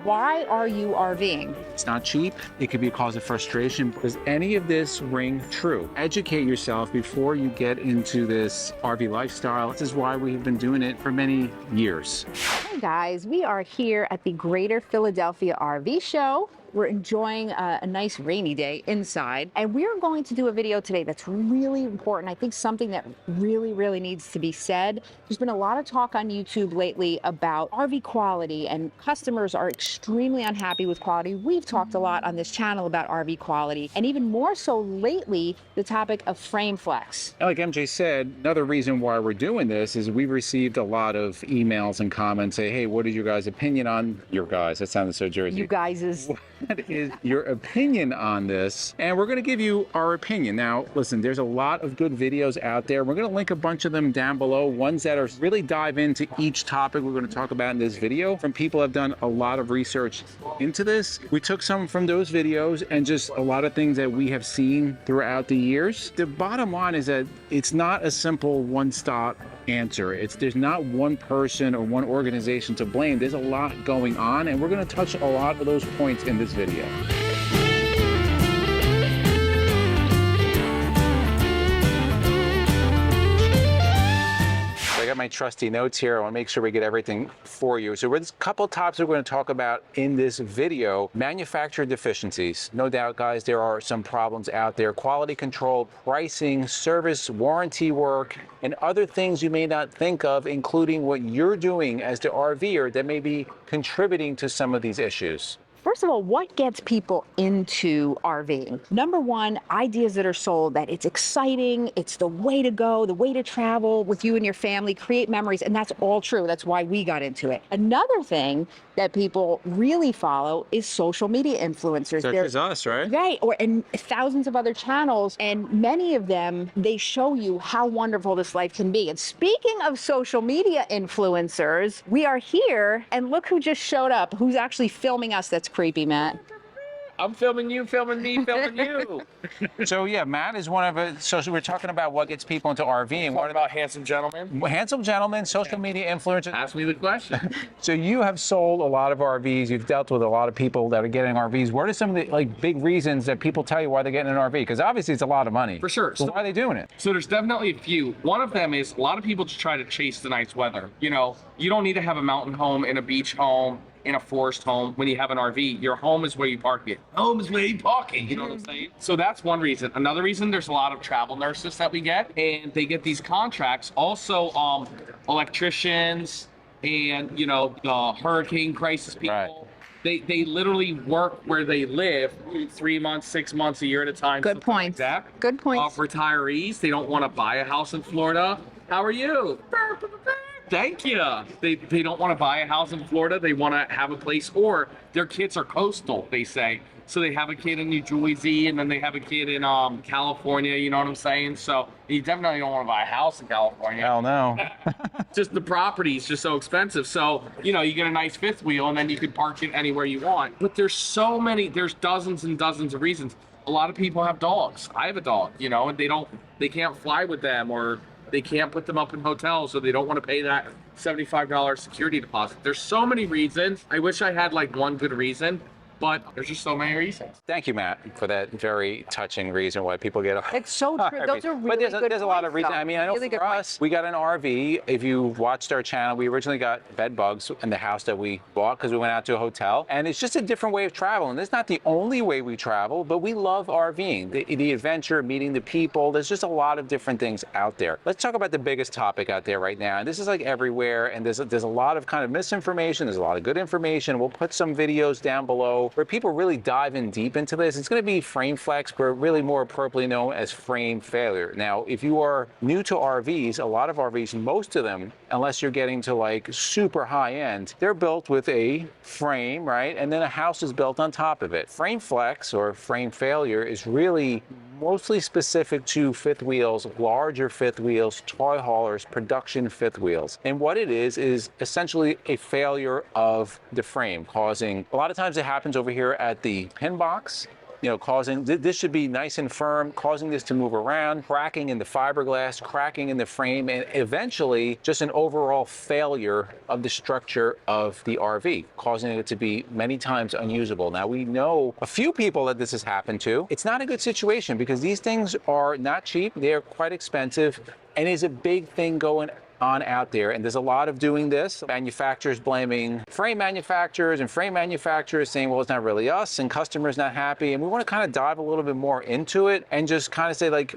Why are you RVing? It's not cheap. It could be a cause of frustration. Does any of this ring true? Educate yourself before you get into this RV lifestyle. This is why we've been doing it for many years. Hey guys, we are here at the Greater Philadelphia RV Show. We're enjoying a nice rainy day inside, and we're going to do a video today that's really important. I think something that really needs to be said. There's been a lot of talk on YouTube lately about RV quality, and customers are extremely unhappy with quality. We've talked a lot on this channel about RV quality, and even more so lately, the topic of frame flex. And like MJ said, another reason why we're doing this is we've received a lot of emails and comments say, hey, what is your guys' opinion on your guys? That sounded so Jersey. You guys is... What is your opinion on this? And we're going to give you our opinion. Now, listen, there's a lot of good videos out there. We're going to link a bunch of them down below, ones that are really dive into each topic we're going to talk about in this video from people who have done a lot of research into this. We took some from those videos and just a lot of things that we have seen throughout the years. The bottom line is that it's not a simple one-stop answer. There's not one person or one organization to blame. There's a lot going on, and we're going to touch a lot of those points in this video. I got my trusty notes here. I want to make sure we get everything for you. So there's a couple of topics we're going to talk about in this video. Manufacturer deficiencies. No doubt, guys, there are some problems out there. Quality control, pricing, service, warranty work, and other things you may not think of, including what you're doing as the RVer that may be contributing to some of these issues. First of all, what gets people into RVing? Number one, ideas that are sold that it's exciting, it's the way to go, the way to travel with you and your family, create memories, and that's all true. That's why we got into it. Another thing that people really follow is social media influencers. Such as us, right? Right, and thousands of other channels, and many of them, they show you how wonderful this life can be. And speaking of social media influencers, we are here, and look who just showed up, who's actually filming us. That's creepy, Matt. I'm filming you, filming me, filming you. So yeah, Matt is one of it. So we're talking about what gets people into RVing. What about handsome gentlemen? Handsome gentlemen, social media influencers. Ask me the question. So you have sold a lot of RVs. You've dealt with a lot of people that are getting RVs. What are some of the big reasons that people tell you why they're getting an RV? Because obviously it's a lot of money. For sure. So why are they doing it? So there's definitely a few. One of them is a lot of people just try to chase the nice weather. You know, you don't need to have a mountain home and a beach home in a forest home when you have an RV. Your home is where you park it. Home is where you park it, you know what I'm saying? So that's one reason. Another reason, there's a lot of travel nurses that we get, and they get these contracts. Also, electricians and, you know, the hurricane crisis people. Right. They literally work where they live 3 months, 6 months, a year at a time. Good point. Like Good point. Retirees, they don't want to buy a house in Florida. How are you? Thank you. They don't want to buy a house in Florida. They want to have a place, or their kids are coastal, they say. So they have a kid in New Jersey, and then they have a kid in California, you know what I'm saying? So you definitely don't want to buy a house in California. Hell no. Just the property is just so expensive. So, you know, you get a nice fifth wheel, and then you can park it anywhere you want. But there's so many, there's dozens and dozens of reasons. A lot of people have dogs. I have a dog, you know, and they can't fly with them, or they can't put them up in hotels, so they don't want to pay that $75 security deposit. There's so many reasons. I wish I had one good reason, but there's just so many reasons. Thank you, Matt, for that very touching reason why people get It's so true. Those are really good. But there's a lot of reasons. I mean, I know really for us, we got an RV. If you watched our channel, we originally got bed bugs in the house that we bought because we went out to a hotel. And it's just a different way of traveling. It's not the only way we travel, but we love RVing. The adventure, meeting the people. There's just a lot of different things out there. Let's talk about the biggest topic out there right now. And this is everywhere. And there's a lot of kind of misinformation. There's a lot of good information. We'll put some videos down below where people really dive in deep into this. It's going to be frame flex, but really more appropriately known as frame failure. Now, if you are new to RVs, a lot of RVs, most of them, unless you're getting to super high end, they're built with a frame, right? And then a house is built on top of it. Frame flex or frame failure is really mostly specific to fifth wheels, larger fifth wheels, toy haulers, production fifth wheels. And what it is essentially a failure of the frame, causing, a lot of times it happens over here at the pin box, you know, causing, this should be nice and firm, causing this to move around, cracking in the fiberglass, cracking in the frame, and eventually just an overall failure of the structure of the RV, causing it to be many times unusable. Now, we know a few people that this has happened to. It's not a good situation because these things are not cheap. They're quite expensive, and is a big thing going on out there, and there's a lot of doing this. Manufacturers blaming frame manufacturers, and frame manufacturers saying, well, it's not really us, and customers not happy. And we want to kind of dive a little bit more into it and just kind of say, like,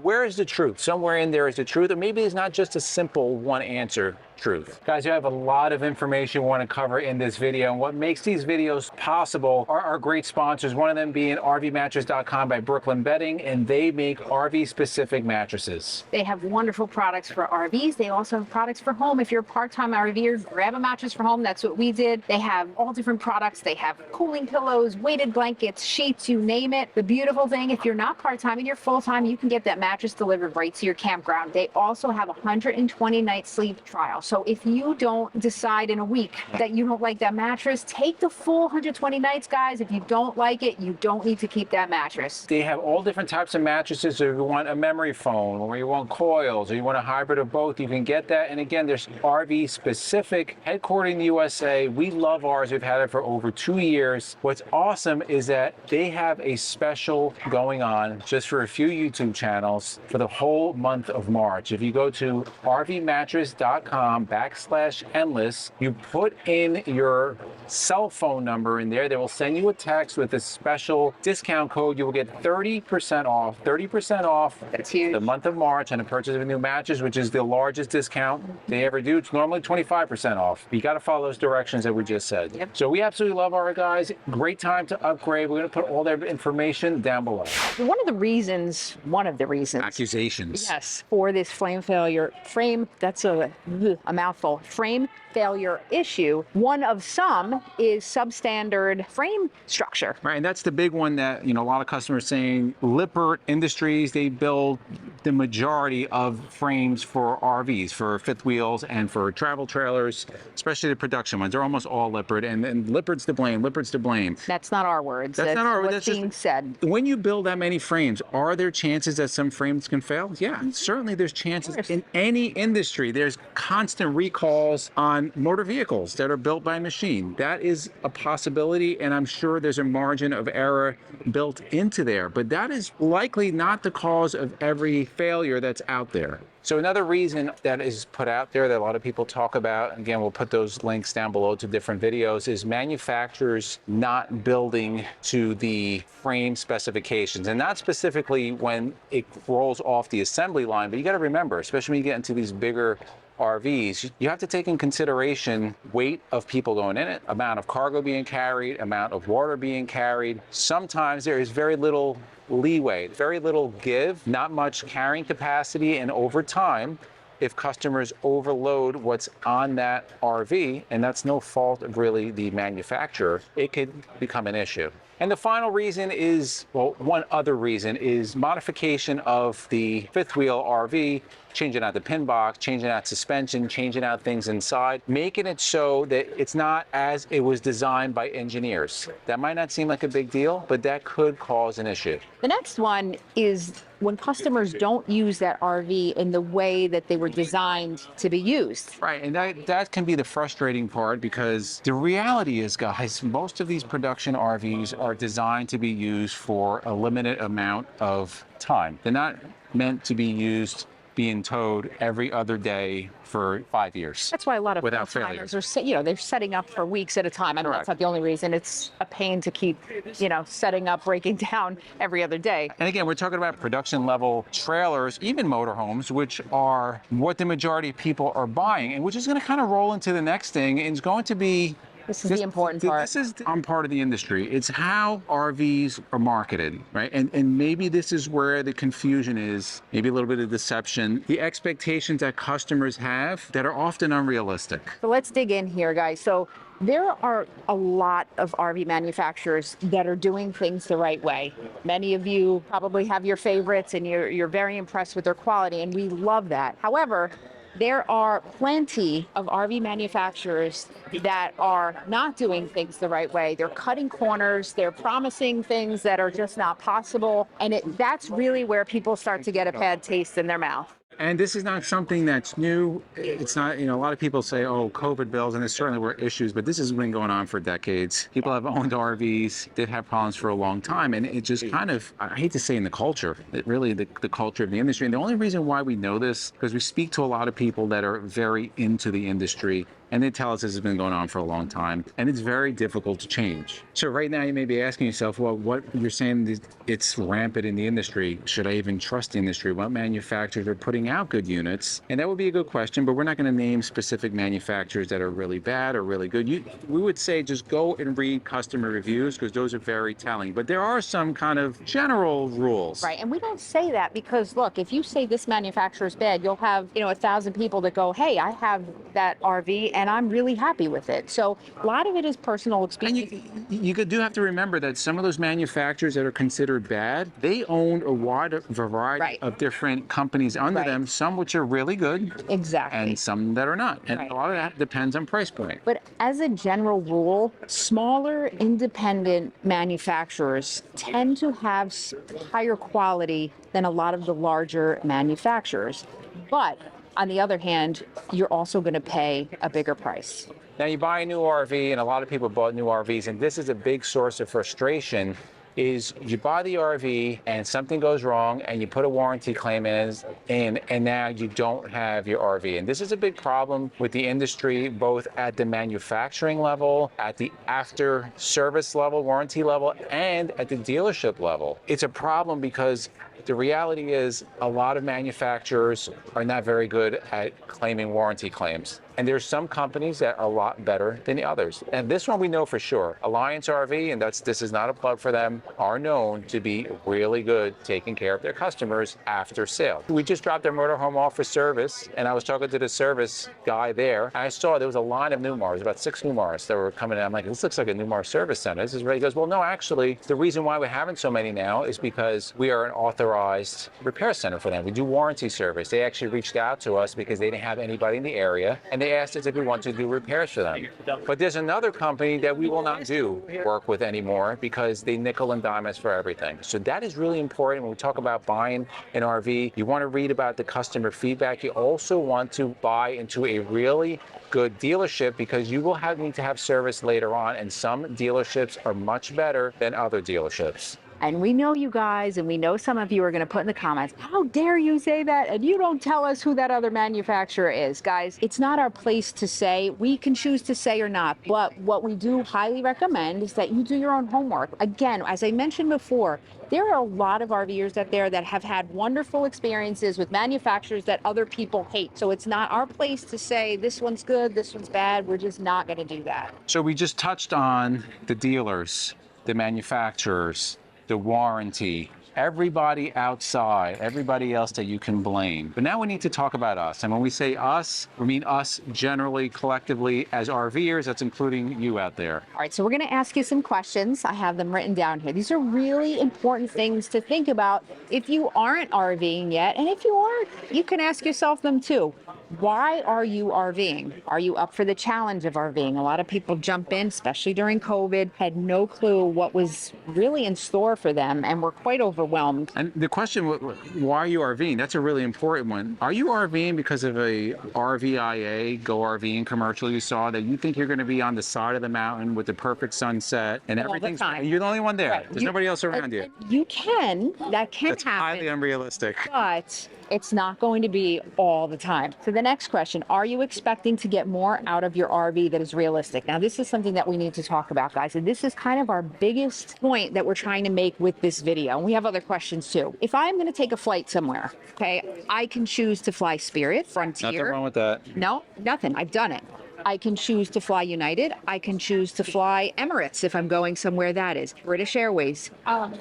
where is the truth? Somewhere in there is the truth, or maybe it's not just a simple one answer truth. Guys, you have a lot of information we want to cover in this video, and what makes these videos possible are our great sponsors, one of them being RVmattress.com by Brooklyn Bedding, and they make RV specific mattresses. They have wonderful products for RVs. They also have products for home. If you're a part-time RVer, grab a mattress for home. That's what we did. They have all different products. They have cooling pillows, weighted blankets, sheets, you name it. The beautiful thing, if you're not part-time and you're full-time, you can get that mattress delivered right to your campground. They also have a 120-night sleep trial. So if you don't decide in a week that you don't like that mattress, take the full 120 nights, guys. If you don't like it, you don't need to keep that mattress. They have all different types of mattresses. So if you want a memory foam, or you want coils, or you want a hybrid of both, you can get that. And again, there's RV specific, headquartered in the USA. We love ours. We've had it for over 2 years. What's awesome is that they have a special going on just for a few YouTube channels for the whole month of March. If you go to rvmattress.com/endless, you put in your cell phone number in there, they will send you a text with a special discount code. You will get 30% off, 30% off. That's huge. The month of March on the purchase of a new mattress, which is the largest discount they ever do. It's normally 25% off. You got to follow those directions that we just said. Yep. So we absolutely love our guys. Great time to upgrade. We're going to put all their information down below. One of the reasons, Accusations. yes, for this frame, that's a mouthful, frame failure issue, one of some is substandard frame structure. Right, and that's the big one that, you know, a lot of customers saying Lippert Industries, they build the majority of frames for RVs, for fifth wheels and for travel trailers, especially the production ones. They're almost all Lippert, and Lippert's to blame, Lippert's to blame. That's not our words. That's not our words. What's That's being just said. When you build that many frames, are there chances that some frames can fail? Yeah, certainly there's chances. In any industry, there's constant recalls on motor vehicles that are built by machine. That is a possibility, and I'm sure there's a margin of error built into there, but that is likely not the cause of every failure that's out there. So another reason that is put out there that a lot of people talk about, again, we'll put those links down below to different videos, is manufacturers not building to the frame specifications, and not specifically when it rolls off the assembly line, but you got to remember, especially when you get into these bigger RVs, you have to take in consideration weight of people going in it, amount of cargo being carried, amount of water being carried. Sometimes there is very little leeway, very little give, not much carrying capacity, and over time, if customers overload what's on that RV, and that's no fault of really the manufacturer, it could become an issue. And the final reason is, well, one other reason is modification of the fifth wheel RV, changing out the pin box, changing out suspension, changing out things inside, making it so that it's not as it was designed by engineers. That might not seem like a big deal, but that could cause an issue. The next one is when customers don't use that RV in the way that they were designed to be used. Right, and that can be the frustrating part, because the reality is, guys, most of these production RVs are designed to be used for a limited amount of time. They're not meant to be used being towed every other day for 5 years. That's why a lot of without full-timers are, they're setting up for weeks at a time. I mean, that's not the only reason. It's a pain to keep, setting up, breaking down every other day. And again, we're talking about production level trailers, even motorhomes, which are what the majority of people are buying, and which is going to kind of roll into the next thing, and it's going to be This is the important part. This is the part of the industry. It's how RVs are marketed, right? And maybe this is where the confusion is, maybe a little bit of deception. The expectations that customers have that are often unrealistic. So let's dig in here, guys. So there are a lot of RV manufacturers that are doing things the right way. Many of you probably have your favorites, and you're very impressed with their quality, and we love that. However, there are plenty of RV manufacturers that are not doing things the right way. They're cutting corners, they're promising things that are just not possible. And that's really where people start to get a bad taste in their mouth. And this is not something that's new. It's not, a lot of people say, oh, COVID bills, and there certainly were issues, but this has been going on for decades. People have owned RVs, they've had problems for a long time, and it just kind of, I hate to say in the culture, really the culture of the industry. And the only reason why we know this, because we speak to a lot of people that are very into the industry, and they tell us this has been going on for a long time, and it's very difficult to change. So right now you may be asking yourself, well, what you're saying, it's rampant in the industry. Should I even trust the industry? What manufacturers are putting out good units? And that would be a good question, but we're not going to name specific manufacturers that are really bad or really good. We would say just go and read customer reviews, because those are very telling. But there are some kind of general rules. Right, and we don't say that because, look, if you say this manufacturer is bad, you'll have 1,000 people that go, hey, I have that RV and I'm really happy with it. So a lot of it is personal experience. And you do have to remember that some of those manufacturers that are considered bad, they own a wide variety of different companies under them, some which are really good. Exactly. And some that are not. And a lot of that depends on price point. But as a general rule, smaller independent manufacturers tend to have higher quality than a lot of the larger manufacturers. But on the other hand, you're also going to pay a bigger price. Now you buy a new RV, and a lot of people bought new RVs, and this is a big source of frustration, is you buy the RV and something goes wrong and you put a warranty claim in and now you don't have your RV. And this is a big problem with the industry, both at the manufacturing level, at the after service level, warranty level, and at the dealership level. It's a problem because the reality is a lot of manufacturers are not very good at claiming warranty claims. And there's some companies that are a lot better than the others. And this one we know for sure. Alliance RV, and this is not a plug for them, are known to be really good taking care of their customers after sale. We just dropped their motorhome off for service, and I was talking to the service guy there, and I saw there was a line of Newmars, about 6 Newmars that were coming in. I'm like, this looks like a Newmar service center. This is right. He goes, well, no, actually, the reason why we're having so many now is because we are an authorized repair center for them. We do warranty service. They actually reached out to us because they didn't have anybody in the area, and they asked us if we want to do repairs for them. But there's another company that we will not do work with anymore because they nickel and dime us for everything. So that is really important when we talk about buying an RV. You want to read about the customer feedback. You also want to buy into a really good dealership because you will need to have service later on, and some dealerships are much better than other dealerships. And we know you guys, and we know some of you are going to put in the comments, how dare you say that? And you don't tell us who that other manufacturer is. Guys, it's not our place to say. We can choose to say or not. But what we do highly recommend is that you do your own homework. Again, as I mentioned before, there are a lot of RVers out there that have had wonderful experiences with manufacturers that other people hate. So it's not our place to say this one's good, this one's bad. We're just not going to do that. So we just touched on the dealers, the manufacturers, the warranty, everybody outside, everybody else that you can blame. But now we need to talk about us. And when we say us, we mean us generally, collectively, as RVers. That's including you out there. All right, so we're going to ask you some questions. I have them written down here. These are really important things to think about if you aren't RVing yet. And if you are, you can ask yourself them too. Why are you RVing? Are you up for the challenge of RVing? A lot of people jump in, especially during COVID, had no clue what was really in store for them and were quite overwhelmed. And the question, why are you RVing? That's a really important one. Are you RVing because of a RVIA, Go RVing commercial you saw that you think you're going to be on the side of the mountain with the perfect sunset and everything's, you're the only one there. Right. There's nobody else around you. You can, that can That's happen. highly unrealistic. But it's not going to be all the time. So the next question, are you expecting to get more out of your RV that is realistic? Now, this is something that we need to talk about, guys. And this is kind of our biggest point that we're trying to make with this video. And we have other questions too. If I'm going to take a flight somewhere, okay, I can choose to fly Spirit, Frontier. Nothing wrong with that. No, nothing. I've done it. I can choose to fly United. I can choose to fly Emirates if I'm going somewhere that is. British Airways,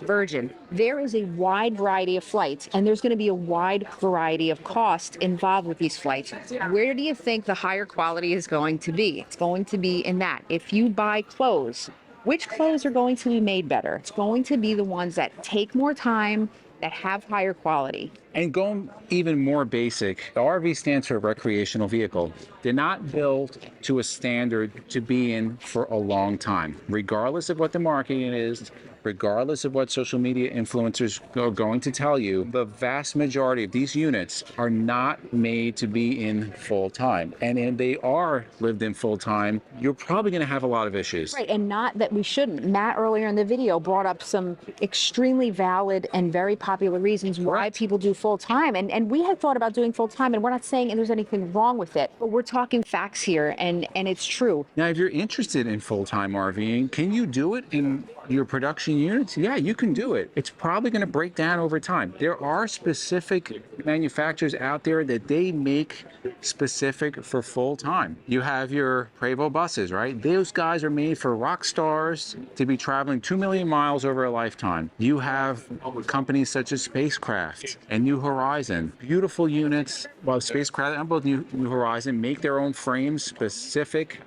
Virgin. There is a wide variety of flights, and there's going to be a wide variety of cost involved with these flights. Where do you think the higher quality is going to be? It's going to be in that. If you buy clothes, which clothes are going to be made better? It's going to be the ones that take more time, that have higher quality. And going even more basic, the RV stands for recreational vehicle. They're not built to a standard to be in for a long time, regardless of what the marketing is, regardless of what social media influencers are going to tell you. The vast majority of these units are not made to be in full time. And if they are lived in full time, you're probably going to have a lot of issues. Right, and not that we shouldn't. Matt earlier in the video brought up some extremely valid and very popular reasons why people do full time. And we had thought about doing full time, and we're not saying there's anything wrong with it, but we're talking facts here, and it's true. Now, if you're interested in full time RVing, can you do it in your production units? Yeah, you can do it. It's probably going to break down over time. There are specific manufacturers out there that they make specific for full time. You have your Prevost buses, right? Those guys are made for rock stars to be traveling 2 million miles over a lifetime. You have companies such as Spacecraft and New Horizon, beautiful units. Well, Spacecraft and both New Horizon make their own frames specific,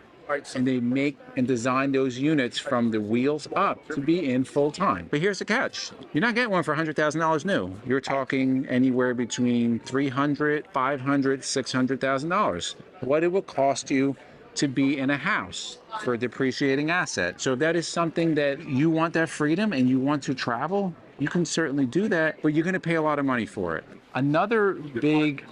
and they make and design those units from the wheels up to be in full time. But here's the catch. You're not getting one for $100,000 new. You're talking anywhere between $300,000, $500,000, $600,000. What it will cost you to be in a house for a depreciating asset. So if that is something that you want, that freedom, and you want to travel, you can certainly do that, but you're going to pay a lot of money for it. Another big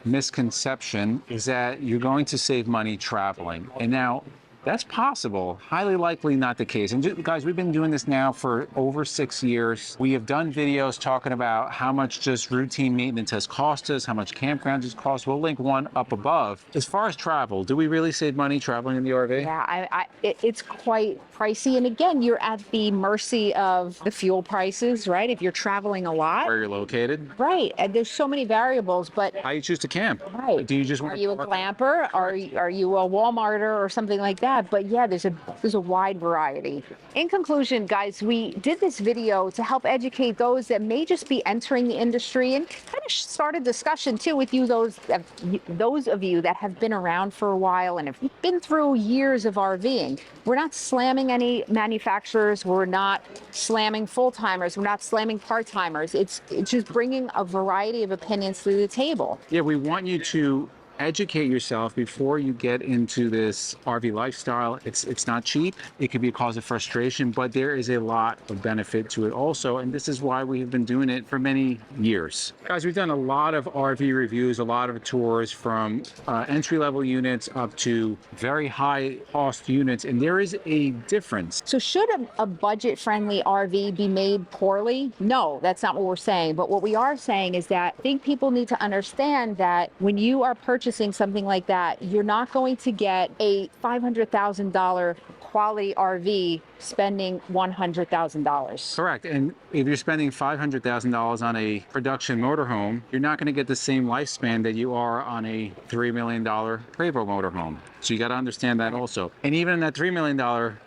misconception is that you're going to save money traveling. And now that's possible, highly likely not the case. And guys, we've been doing this now for over 6 years. We have done videos talking about how much just routine maintenance has cost us, how much campgrounds has cost. We'll link one up above. As far as travel, do we really save money traveling in the RV? Yeah, it's quite pricey. And again, you're at the mercy of the fuel prices, right? If you're traveling a lot. Where you're located. Right, and there's so many variables, but how you choose to camp. Right. Do you just Are you a glamper? Are you a Walmarter or something like that? But yeah, there's a wide variety. In conclusion, guys, we did this video to help educate those that may just be entering the industry and kind of start a discussion too with you, those of you that have been around for a while and have been through years of RVing. We're not slamming any manufacturers. We're not slamming full-timers. We're not slamming part-timers. It's just bringing a variety of opinions to the table. Yeah, we want you to educate yourself before you get into this RV lifestyle. It's not cheap. It can be a cause of frustration, but there is a lot of benefit to it also. And this is why we've been doing it for many years. Guys, we've done a lot of RV reviews, a lot of tours from entry-level units up to very high cost units. And there is a difference. So should a budget-friendly RV be made poorly? No, that's not what we're saying. But what we are saying is that I think people need to understand that when you are purchasing something like that, you're not going to get a $500,000 quality RV spending $100,000. Correct. And if you're spending $500,000 on a production motorhome, you're not going to get the same lifespan that you are on a $3 million Prevost motorhome. So you got to understand that also. And even in that $3 million Prevost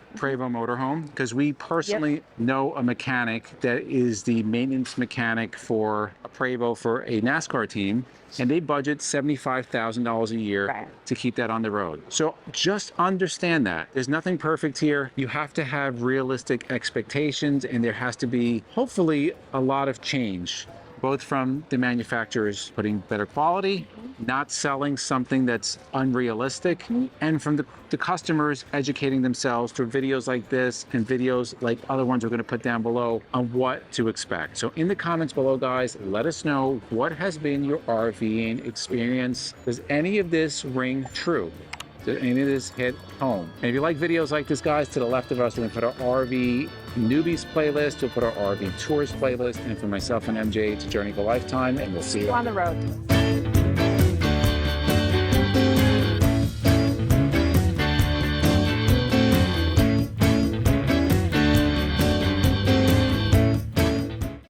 motorhome, because we personally know a mechanic that is the maintenance mechanic for a Prevost for a NASCAR team, and they budget $75,000 a year to keep that on the road. So just understand that. There's nothing perfect here. You have to have realistic expectations, and there has to be, hopefully, a lot of change, both from the manufacturers putting better quality, not selling something that's unrealistic, and from the customers educating themselves through videos like this and videos like other ones we're going to put down below on what to expect. So in the comments below, guys, let us know what has been your RVing experience. Does any of this ring true? Did any of this hit home? And if you like videos like this, guys, to the left of us, we're going to put our RV newbies playlist, we'll put our RV tours playlist, and for myself and MJ, it's a journey of a lifetime, and we'll see you on the road.